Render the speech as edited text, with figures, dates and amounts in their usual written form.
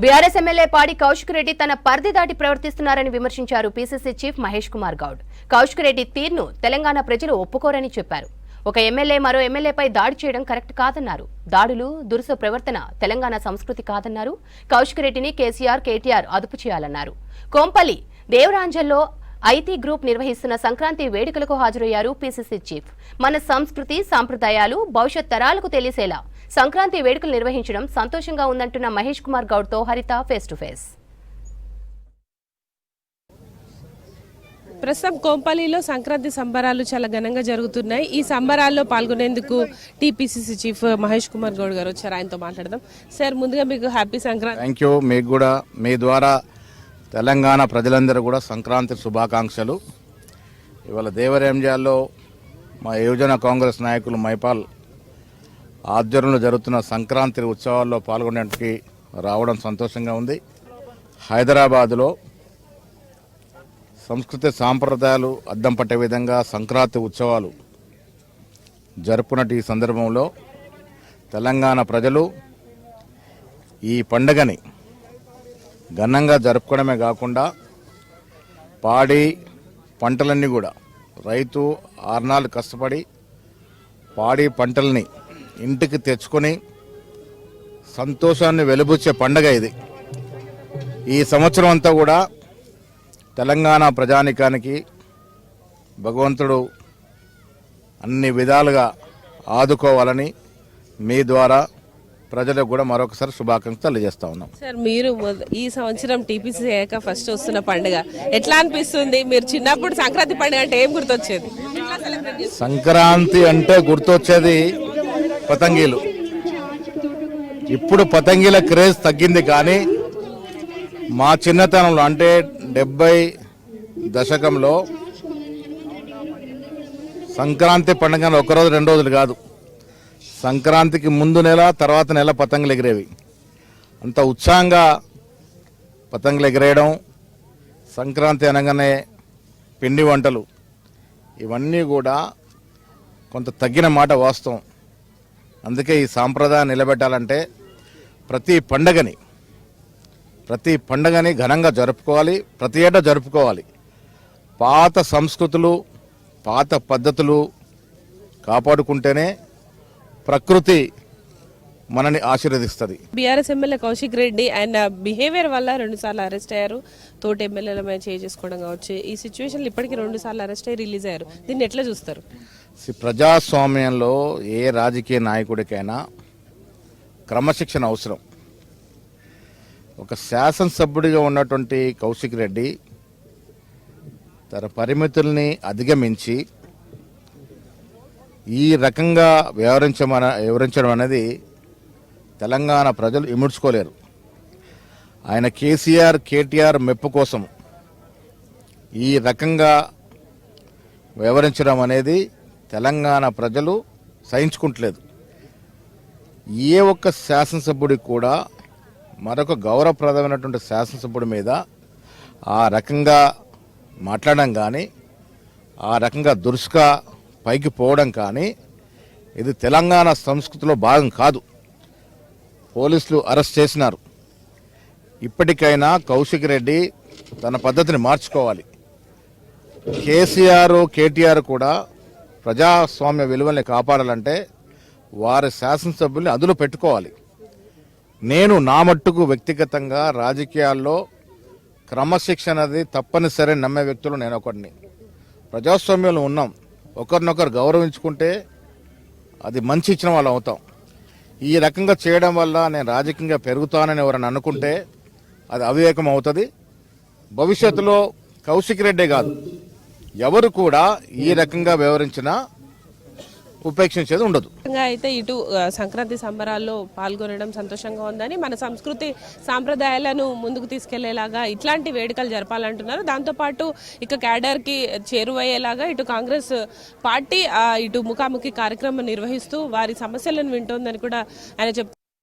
BRS MLA పాడి కౌశిక్ రెడ్డి తన పరిధి దాటి ప్రవర్తిస్తున్నారని విమర్శించారు పీసీసీ చీఫ్ మహేష్ కుమార్ గౌడ్. కౌశిక్ రెడ్డి తీర్ను తెలంగాణ ప్రజలు ఒప్పుకోరని చెప్పారు. ఒక ఎమ్మెల్యే మరో ఎమ్మెల్యేపై దాడి చేయడం కరెక్ట్ కాదన్నారు. దాడులు, దురుసు ప్రవర్తన తెలంగాణ సంస్కృతి కాదన్నారు. కౌశిక్ రెడ్డిని కేసీఆర్, కేటీఆర్ అదుపు చేయాలన్నారు. కోంపల్లి దేవరాంజల్లో ఐటీ గ్రూప్ నిర్వహిస్తున్న సంక్రాంతి వేడుకలకు హాజరయ్యారు పీసీసీ చీఫ్. మన సంస్కృతి, సాంప్రదాయాలు భవిష్యత్ తరాలకు తెలిసేలా సంక్రాంతి వేడుకలు నిర్వహించడం సంతోషంగా ఉందంటున్న మహేష్ కుమార్ గౌడ్ తో హరిత ఫేస్ టు ఫేస్. ప్రస్తుతం కోంపల్లిలో సంక్రాంతి సంబరాలు చాలా ఘనంగా జరుగుతున్నాయి. ఈ సంబరాల్లో పాల్గొనేందుకు టీపీసీసీ చీఫ్ మహేష్ కుమార్ గౌడ్ గారు వచ్చారు. ఆయనతో మాట్లాడదాం. సార్, ముందుగా మీకు హ్యాపీ సంక్రాంతి. Thank you. మీకు కూడా మీ ద్వారా తెలంగాణ ప్రజలందరూ కూడా సంక్రాంతి శుభాకాంక్షలు. ఇవాళ దేవరాంజల్లో మా యువజన కాంగ్రెస్ నాయకులు మైపాల్ ఆధ్వర్యంలో జరుగుతున్న సంక్రాంతి ఉత్సవాల్లో పాల్గొనడానికి రావడం సంతోషంగా ఉంది. హైదరాబాదులో సంస్కృతి సాంప్రదాయాలు అద్దం పట్టే విధంగా సంక్రాంతి ఉత్సవాలు జరుపుకున్నట్టు ఈ సందర్భంలో తెలంగాణ ప్రజలు ఈ పండుగని ఘనంగా జరుపుకోవడమే కాకుండా పాడి పంటలన్నీ కూడా రైతు ఆర్నాలు కష్టపడి పాడి పంటల్ని ఇంటికి తెచ్చుకొని సంతోషాన్ని వెలుబుచ్చే పండుగ ఇది. ఈ సంవత్సరం అంతా కూడా తెలంగాణ ప్రజానికానికి భగవంతుడు అన్ని విధాలుగా ఆదుకోవాలని మీ ద్వారా ప్రజలకు కూడా మరొకసారి శుభాకాంక్షలు తెలియజేస్తా ఉన్నాం. సార్, మీరు ఈ సంవత్సరం టీపీసీ అయ్యాక ఫస్ట్ వస్తున్న పండుగ ఎట్లా అనిపిస్తుంది? మీరు చిన్నప్పుడు సంక్రాంతి పండుగ అంటే ఏం గుర్తొచ్చేది? సంక్రాంతి అంటే గుర్తొచ్చేది పతంగీలు. ఇప్పుడు పతంగీల క్రేజ్ తగ్గింది, కానీ మా చిన్నతనంలో అంటే 70 దశకంలో సంక్రాంతి పండుగ ఒకరోజు 2 రోజులు కాదు, సంక్రాంతికి ముందు నెల తర్వాత నెల పతంగులు ఎగిరేవి. అంత ఉత్సాహంగా పతంగులు ఎగిరేయడం, సంక్రాంతి అనగానే పిండి వంటలు, ఇవన్నీ కూడా కొంత తగ్గిన మాట వాస్తవం. అందుకే ఈ సాంప్రదాయం నిలబెట్టాలంటే ప్రతి పండగని ఘనంగా జరుపుకోవాలి, ప్రతి ఏటా జరుపుకోవాలి. పాత సంస్కృతులు, పాత పద్ధతులు కాపాడుకుంటేనే ప్రకృతి మనని ఆశీర్వదిస్తుంది. బీఆర్ఎస్ ఎమ్మెల్యే కౌశిక్ రెడ్డి ఆయన బిహేవియర్ వల్ల 2 సార్లు అరెస్ట్ అయ్యారు. తోటి ఎమ్మెల్యేల మీద చేసుకోవడం కావచ్చు. ఈ సిచ్యువేషన్లో ఇప్పటికీ 2 సార్లు అరెస్ట్ అయ్యి రిలీజ్ అయ్యారు. దీన్ని ఎట్లా చూస్తారు? ప్రజాస్వామ్యంలో ఏ రాజకీయ నాయకుడికైనా క్రమశిక్షణ అవసరం. ఒక శాసనసభ్యుడిగా ఉన్నటువంటి కౌశిక్ రెడ్డి తన పరిమితుల్ని అధిగమించి ఈ రకంగా వివరించడం అనేది తెలంగాణ ప్రజలు ఇముడ్చుకోలేరు. ఆయన కేసీఆర్, కేటీఆర్ మెప్పు కోసం ఈ రకంగా వివరించడం అనేది తెలంగాణ ప్రజలు సహించుకుంటలేదు. ఏ ఒక్క శాసనసభ్యుడికి కూడా మరొక గౌరవప్రదమైనటువంటి శాసనసభ్యుడి మీద ఆ రకంగా మాట్లాడడం కానీ, ఆ రకంగా దురుసుగా పైకి పోవడం కానీ ఇది తెలంగాణ సంస్కృతిలో భాగం కాదు. పోలీసులు అరెస్ట్ చేసినారు. ఇప్పటికైనా కౌశిక్ రెడ్డి తన పద్ధతిని మార్చుకోవాలి. కేసీఆర్, కేటీఆర్ కూడా ప్రజాస్వామ్య విలువల్ని కాపాడాలంటే వారి శాసనసభ్యుల్ని అదులో పెట్టుకోవాలి. నేను నా మట్టుకు వ్యక్తిగతంగా రాజకీయాల్లో క్రమశిక్షణది తప్పనిసరి నమ్మే వ్యక్తులు నేను ఒకడిని. ప్రజాస్వామ్యంలో ఉన్నాం, ఒకరినొకరు గౌరవించుకుంటే అది మంచి ఇచ్చిన వాళ్ళు అవుతాం. ఈ రకంగా చేయడం వల్ల నేను రాజకీయంగా పెరుగుతానని ఎవరైనా అనుకుంటే అది అవివేకం అవుతుంది. భవిష్యత్తులో కౌశిక్ రెడ్డే కాదు, ఎవరు కూడా ఈ రకంగా వ్యవహరించినా ఉపేక్షించేది ఉండదు. అయితే ఇటు సంక్రాంతి సంబరాల్లో పాల్గొనడం సంతోషంగా ఉందని, మన సంస్కృతి సాంప్రదాయాలను ముందుకు తీసుకెళ్లేలాగా ఇట్లాంటి వేడుకలు జరపాలంటున్నారు. దాంతోపాటు ఇక క్యాడర్కి చేరువయ్యేలాగా ఇటు కాంగ్రెస్ పార్టీ ఇటు ముఖాముఖి కార్యక్రమం నిర్వహిస్తూ వారి సమస్యలను వింటోందని కూడా ఆయన చెప్తున్నారు.